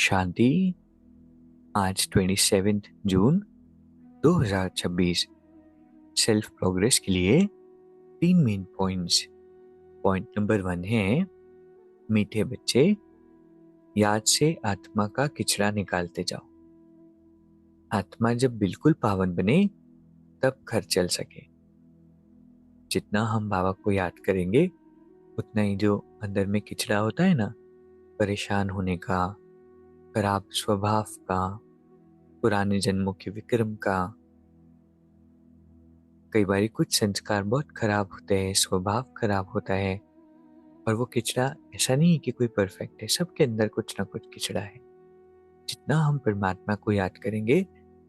शांति। आज 27 जून 2026 self progress के लिए 3 मेन पॉइंट्स। पॉइंट नंबर 1 है, मीठे बच्चे याद से आत्मा का किचड़ा निकालते जाओ। आत्मा जब बिल्कुल पावन बने तब घर चल सके। जितना हम बाबा को याद करेंगे उतना ही जो अंदर में किचड़ा होता है ना, परेशान होने का, खराब स्वभाव का, पुराने जन्मों के विक्रम का, कई बार कुछ संस्कार बहुत खराब होते हैं, स्वभाव खराब होता है। और वो किचड़ा ऐसा नहीं है कि कोई परफेक्ट है, सबके अंदर कुछ ना कुछ किचड़ा है। जितना हम परमात्मा को याद करेंगे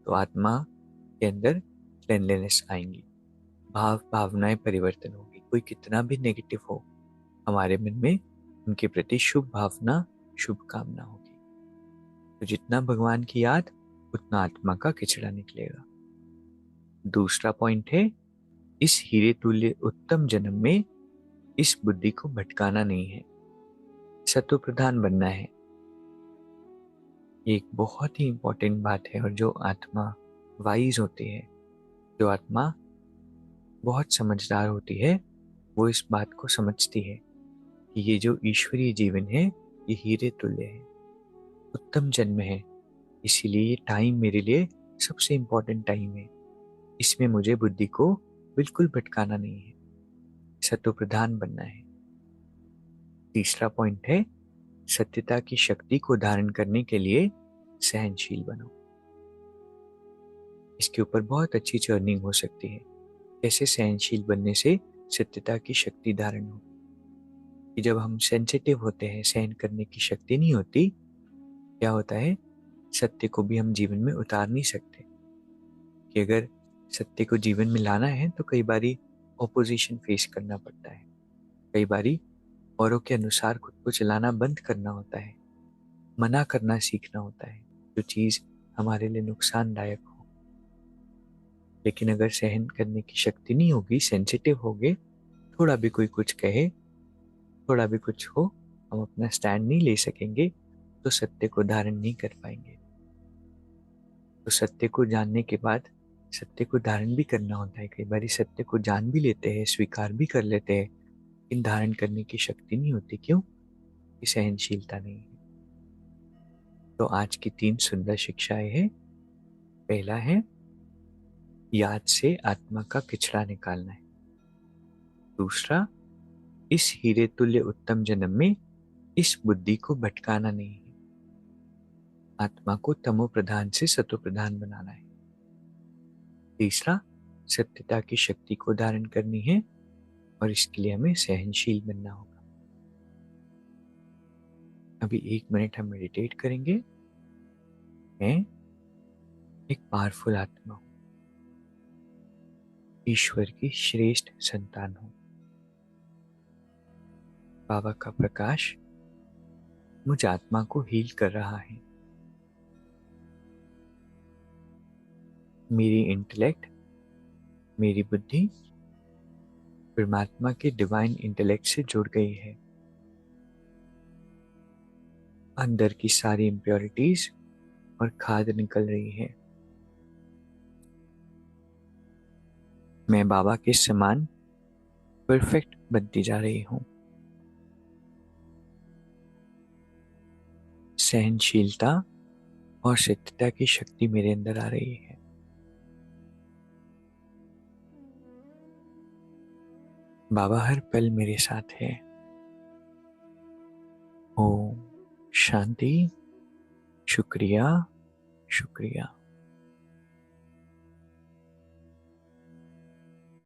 तो आत्मा के अंदर क्लीनलीनेस आएंगी, भावनाएं परिवर्तन होगी। कोई कितना भी नेगेटिव हो, हमारे मन में उनके प्रति शुभ भावना, शुभ कामना होगी। तो जितना भगवान की याद उतना आत्मा का किचड़ा निकलेगा। दूसरा पॉइंट है, इस हीरे तुल्य उत्तम जन्म में इस बुद्धि को भटकाना नहीं है, सत्व प्रधान बनना है। ये एक बहुत ही इंपॉर्टेंट बात है। और जो आत्मा वाइज होती है, जो आत्मा बहुत समझदार होती है, वो इस बात को समझती है कि ये जो ईश्वरीय जीवन है ये हीरे तुल्य है, उत्तम जन्म है। इसीलिए ये टाइम मेरे लिए सबसे इंपॉर्टेंट टाइम है। इसमें मुझे बुद्धि को बिल्कुल भटकाना नहीं है, सत्व प्रधान बनना है। तीसरा पॉइंट है, सत्यता की शक्ति को धारण करने के लिए सहनशील बनो। इसके ऊपर बहुत अच्छी चर्निंग हो सकती है। कैसे सहनशील बनने से सत्यता की शक्ति धारण हो। कि जब हम सेंसिटिव होते हैं, सहन करने की शक्ति नहीं होती, क्या होता है, सत्य को भी हम जीवन में उतार नहीं सकते। कि अगर सत्य को जीवन में लाना है तो कई बारी ऑपोजिशन फेस करना पड़ता है, कई बारी औरों के अनुसार खुद को चलाना बंद करना होता है, मना करना सीखना होता है, जो चीज़ हमारे लिए नुकसानदायक हो। लेकिन अगर सहन करने की शक्ति नहीं होगी, सेंसिटिव होगे, थोड़ा भी कोई कुछ कहे, थोड़ा भी कुछ हो, हम अपना स्टैंड नहीं ले सकेंगे, तो सत्य को धारण नहीं कर पाएंगे। तो सत्य को जानने के बाद सत्य को धारण भी करना होता है। कई बार सत्य को जान भी लेते हैं, स्वीकार भी कर लेते हैं, लेकिन धारण करने की शक्ति नहीं होती। क्यों? कि सहनशीलता नहीं है। तो आज की 3 सुंदर शिक्षाएं हैं। पहला है, याद से आत्मा का किचड़ा निकालना है। दूसरा, इस हीरे तुल्य उत्तम जन्म में इस बुद्धि को भटकाना नहीं है, आत्मा को तमो प्रधान से सतो प्रधान बनाना है। तीसरा, सत्यता की शक्ति को धारण करनी है और इसके लिए हमें सहनशील बनना होगा। अभी 1 मिनट हम मेडिटेट करेंगे। मैं एक पावरफुल आत्मा हूं, ईश्वर की श्रेष्ठ संतान हूं। बाबा का प्रकाश मुझ आत्मा को हील कर रहा है। मेरी इंटेलेक्ट, मेरी बुद्धि परमात्मा के डिवाइन इंटेलेक्ट से जुड़ गई है। अंदर की सारी इम्प्योरिटीज और खाद निकल रही है। मैं बाबा के समान परफेक्ट बनती जा रही हूँ। सहनशीलता और सत्यता की शक्ति मेरे अंदर आ रही है। बाबा हर पल मेरे साथ है। ओम शांति। शुक्रिया, शुक्रिया।